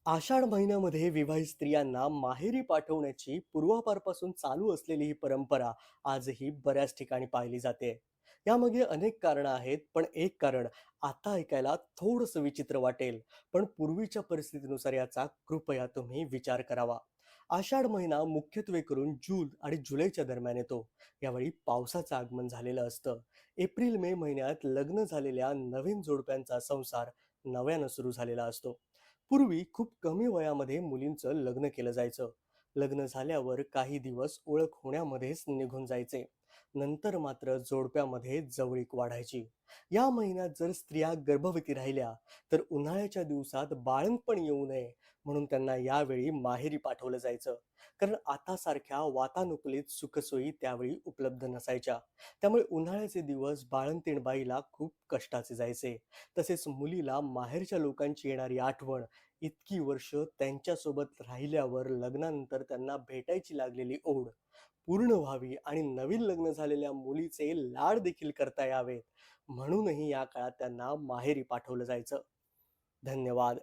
आषाढ महिन्यामध्ये विवाहित स्त्रियांना माहेरी पाठवण्याची पूर्वापारपासून चालू असलेली ही परंपरा आजही बऱ्याच ठिकाणी पाहिली जाते. यामागे अनेक कारणं आहेत, पण एक कारण आता ऐकायला थोडंसं विचित्र वाटेल, पण पूर्वीच्या परिस्थितीनुसार याचा कृपया तुम्ही विचार करावा. आषाढ महिना मुख्यत्वे करून जून आणि जुलैच्या दरम्यान येतो. यावेळी पावसाचं आगमन झालेलं असतं. एप्रिल मे महिन्यात लग्न झालेल्या नवीन जोडप्यांचा संसार नव्यानं सुरू झालेला असतो. पूर्वी खूप कमी वयामध्ये मुलींचं लग्न केलं जायचं. लग्न झाल्यावर काही दिवस ओळख होण्यामध्येच निघून जायचे. नंतर मात्र जोडप्यामध्ये जवळीक वाढायची. या महिन्यात जर स्त्रिया गर्भवती राहिल्या तर उन्हाळ्याच्या दिवसात बाळंतपण येऊ नये म्हणून त्यांना यावेळी माहेरी पाठवलं जायचं. कारण आता सारख्या वातानुकूलित सुखसोयी त्यावेळी उपलब्ध नसायच्या. त्यामुळे उन्हाळ्याचे दिवस बाळंतीण बाईला खूप कष्टाचे जायचे. तसेच मुलीला माहेरच्या लोकांची येणारी आठवण, इतकी वर्ष त्यांच्यासोबत राहिल्यावर लग्नानंतर त्यांना भेटायची लागलेली ओढ पूर्ण व्हावी आणि नवीन लग्न झालेल्या मुलीचे लाड देखील करता यावेत, म्हणूनही या काळात त्यांना माहेरी पाठवलं जायचं. धन्यवाद.